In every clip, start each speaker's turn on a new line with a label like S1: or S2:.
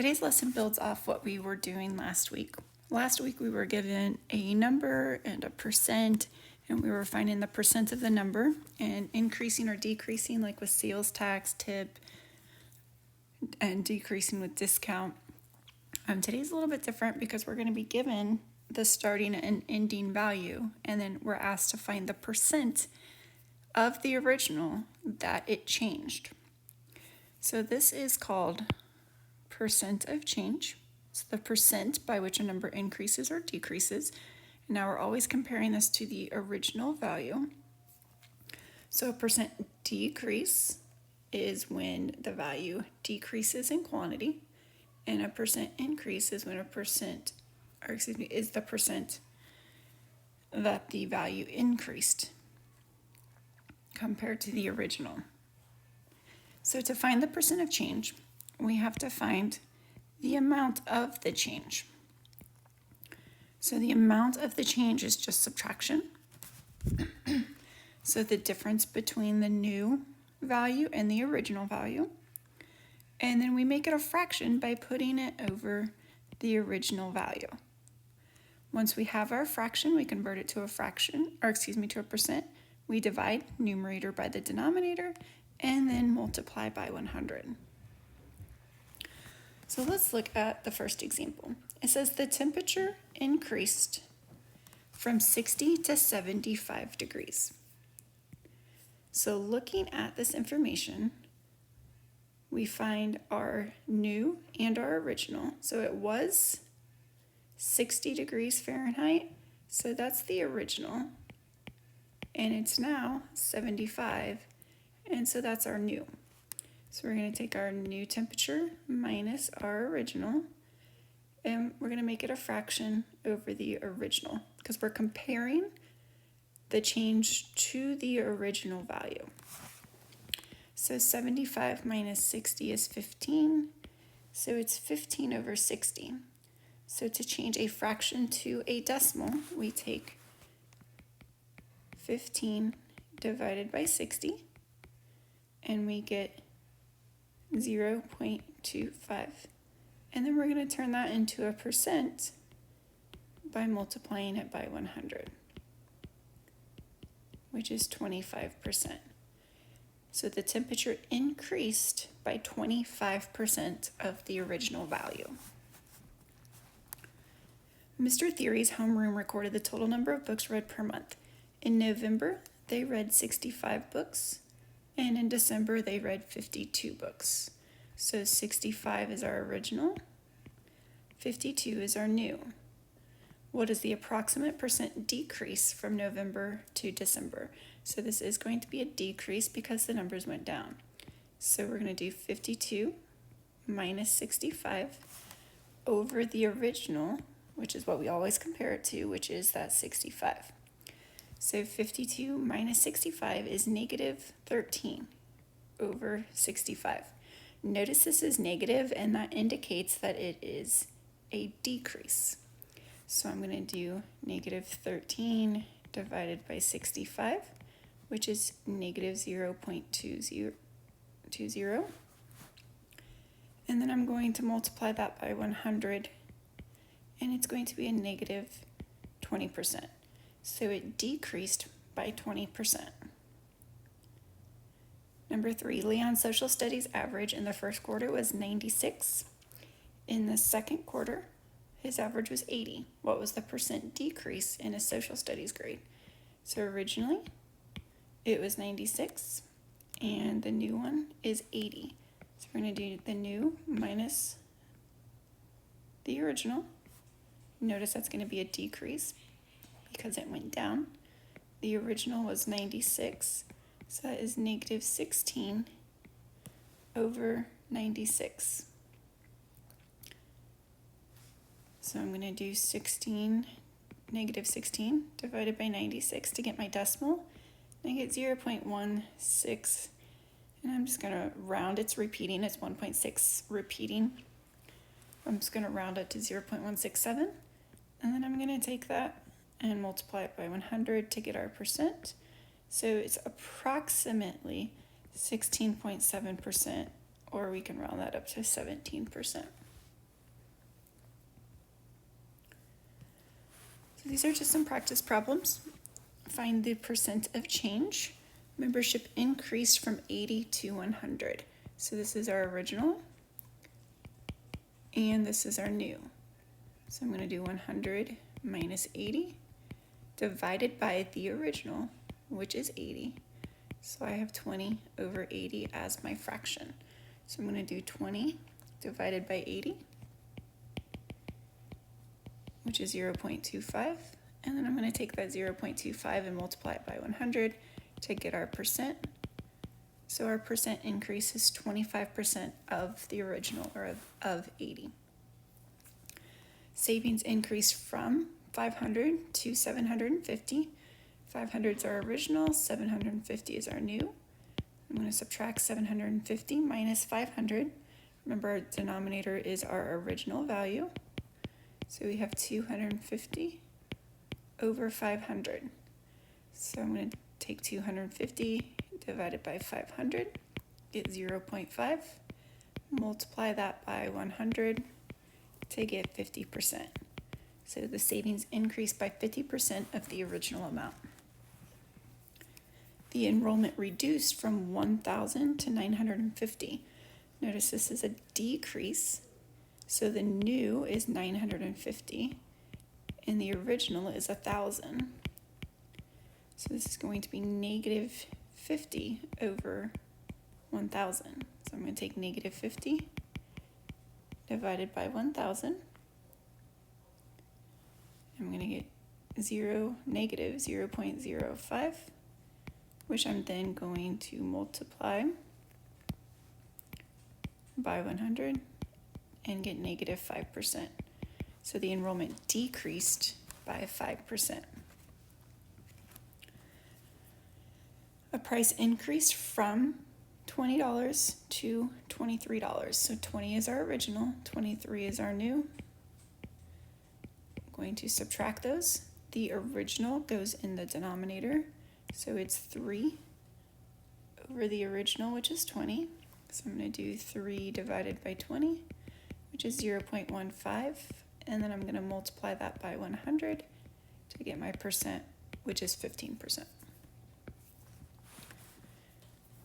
S1: Today's lesson builds off what we were doing last week. Last week we were given a number and a percent, and we were finding the percent of the number and increasing or decreasing, like with sales tax, tip, and decreasing with discount. Today's a little bit different because we're going to be given the starting and ending value, and then we're asked to find the percent of the original that it changed. So this is called percent of change. It's the percent by which a number increases or decreases. And now we're always comparing this to the original value. So a percent decrease is when the value decreases in quantity, and a percent increase is when is the percent that the value increased compared to the original. So to find the percent of change, we have to find the amount of the change. So the amount of the change is just subtraction. So the difference between the new value and the original value. And then we make it a fraction by putting it over the original value. Once we have our fraction, we convert it to a percent. We divide numerator by the denominator and then multiply by 100. So let's look at the first example. It says the temperature increased from 60 to 75 degrees. So looking at this information, we find our new and our original. So it was 60 degrees Fahrenheit, so that's the original. And it's now 75, and so that's our new. So we're going to take our new temperature minus our original, and we're going to make it a fraction over the original because we're comparing the change to the original value. So 75 minus 60 is 15, so it's 15 over 60. So to change a fraction to a decimal, we take 15 divided by 60, and we get 0.25. And then we're going to turn that into a percent by multiplying it by 100, which is 25%. So the temperature increased by 25% of the original value. Mr. Theory's homeroom recorded the total number of books read per month. In November, they read 65 books, and in December, they read 52 books. So 65 is our original, 52 is our new. What is the approximate percent decrease from November to December? So this is going to be a decrease because the numbers went down. So we're going to do 52 minus 65 over the original, which is what we always compare it to, which is that 65. So 52 minus 65 is negative 13 over 65. Notice this is negative, and that indicates that it is a decrease. So I'm going to do negative 13 divided by 65, which is negative 0.20. And then I'm going to multiply that by 100, and it's going to be a negative 20%. So it decreased by 20%. Number 3, Leon's social studies average in the first quarter was 96. In the second quarter, his average was 80. What was the percent decrease in his social studies grade? So originally, it was 96, and the new one is 80. So we're going to do the new minus the original. Notice that's going to be a decrease because it went down. The original was 96, so that is negative 16 over 96. So I'm going to do negative 16 divided by 96 to get my decimal. And I get 0.16, and I'm just going to round. It's repeating. It's 1.6 repeating. I'm just going to round it to 0.167, and then I'm going to take that and multiply it by 100 to get our percent. So it's approximately 16.7%, or we can round that up to 17%. these are just some practice problems. Find the percent of change. Membership increased from 80 to 100. So this is our original, and this is our new. So I'm going to do 100 minus 80 divided by the original, which is 80. So I have 20 over 80 as my fraction. So I'm going to do 20 divided by 80, which is 0.25. And then I'm going to take that 0.25 and multiply it by 100 to get our percent. So our percent increase is 25% of the original, or of 80. Savings increased from 500 to 750. 500 is our original, 750 is our new. I'm going to subtract 750 minus 500. Remember, our denominator is our original value. So we have 250 over 500. So I'm going to take 250 divided by 500, get 0.5, multiply that by 100 to get 50%. So the savings increased by 50% of the original amount. The enrollment reduced from 1,000 to 950. Notice this is a decrease. So the new is 950 and the original is 1,000. So this is going to be negative 50 over 1,000. So I'm going to take negative 50 divided by 1,000. I'm going to get negative 0.05, which I'm then going to multiply by 100 and get negative 5%. So the enrollment decreased by 5%. A price increased from $20 to $23. So 20 is our original, 23 is our new. I'm going to subtract those. The original goes in the denominator, so it's 3 over the original, which is 20. So I'm going to do 3 divided by 20, which is 0.15, and then I'm going to multiply that by 100 to get my percent, which is 15%.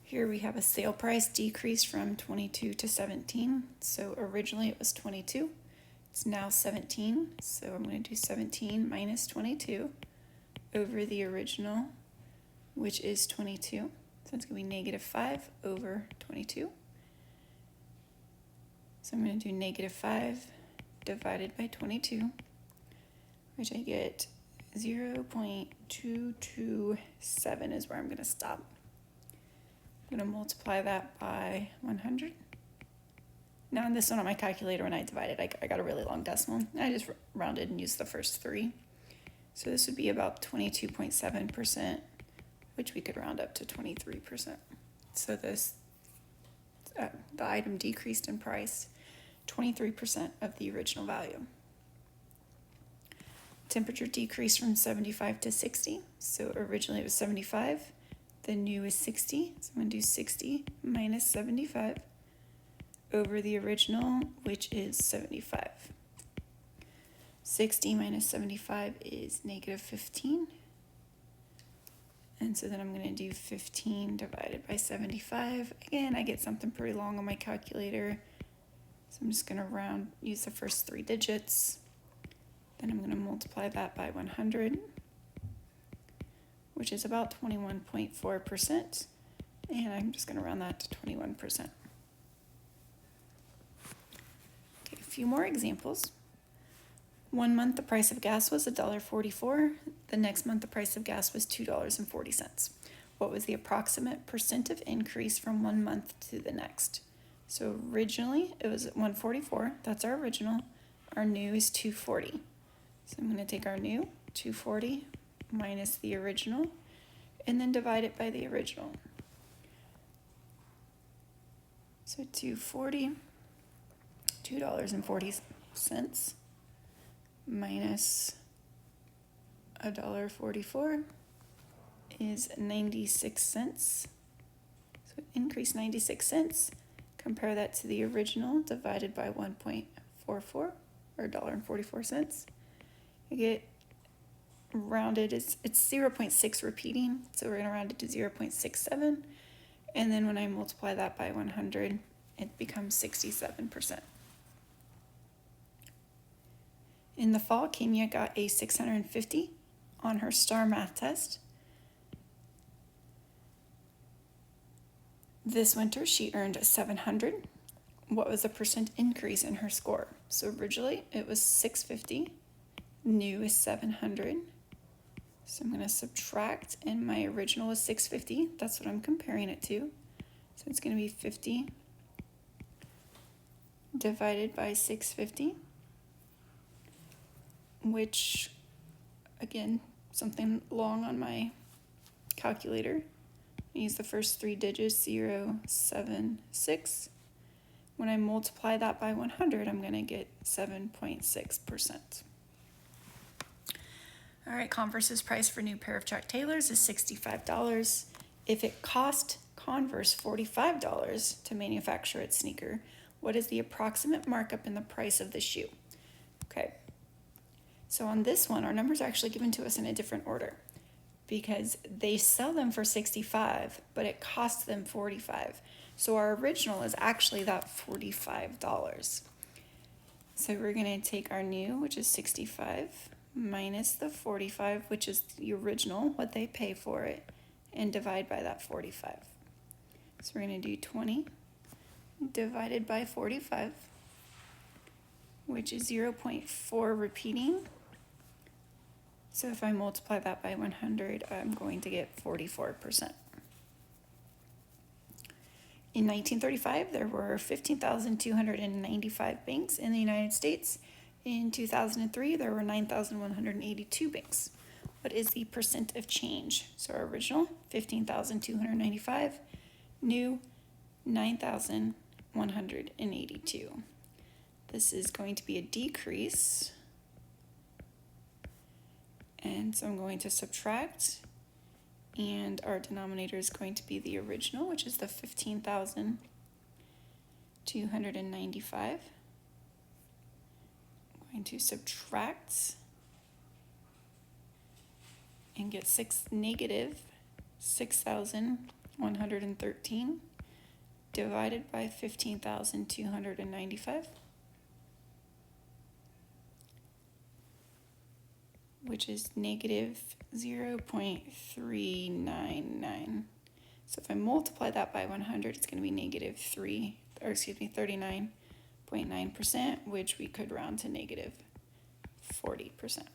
S1: Here we have a sale price decrease from 22 to 17. So originally it was 22. It's now 17. So I'm going to do 17 minus 22 over the original, which is 22. So it's going to be negative 5 over 22. So I'm going to do negative 5 divided by 22, which I get 0.227 is where I'm going to stop. I'm going to multiply that by 100. Now on this one on my calculator, when I divided, I got a really long decimal. I just rounded and used the first 3. So this would be about 22.7%, which we could round up to 23%. So the item decreased in price 23% of the original value. Temperature decreased from 75 to 60. So originally it was 75. The new is 60, so I'm going to do 60 minus 75 over the original, which is 75. 60 minus 75 is negative 15. And so then I'm going to do 15 divided by 75. Again, I get something pretty long on my calculator. So I'm just going to use the first 3 digits. Then I'm going to multiply that by 100. Which is about 21.4%, and I'm just going to round that to 21%. Okay, a few more examples. 1 month the price of gas was $1.44. The next month the price of gas was $2.40. What was the approximate percent of increase from 1 month to the next? So originally it was $1.44. That's our original. Our new is $2.40. So I'm going to take our new, $2.40, minus the original, and then divide it by the original. So $2.40, $2.40 minus $1.44 is 96 cents. So it increased 96 cents. Compare that to the original divided by 1.44, or $1.44. You get rounded, it's 0.6 repeating, so we're going to round it to 0.67. And then when I multiply that by 100, it becomes 67%. In the fall, Kimia got a 650 on her STAR math test. This winter, she earned 700. What was the percent increase in her score? So originally it was 650. New is 700. So I'm going to subtract, and my original is 650. That's what I'm comparing it to. So it's going to be 50 divided by 650, which, again, something long on my calculator. I use the first three digits, 0, 7, 6. When I multiply that by 100, I'm going to get 7.6%. All right, Converse's price for a new pair of Chuck Taylors is $65. If it cost Converse $45 to manufacture its sneaker, what is the approximate markup in the price of the shoe? Okay, so on this one, our numbers are actually given to us in a different order because they sell them for $65, but it costs them $45. So our original is actually that $45. So we're going to take our new, which is 65, minus the 45, which is the original, what they pay for it, and divide by that 45. So we're going to do 20 divided by 45, which is 0.4 repeating. So if I multiply that by 100, I'm going to get 44%. In 1935, there were 15,295 banks in the United States. In 2003, there were 9,182 banks. What is the percent of change? So our original, 15,295, new, 9,182. This is going to be a decrease. And so I'm going to subtract, and our denominator is going to be the original, which is the 15,295. I'm going to subtract and get negative 6,113 divided by 15,295, which is negative 0.399. So if I multiply that by 100, it's going to be negative 39.9%, which we could round to negative 40%.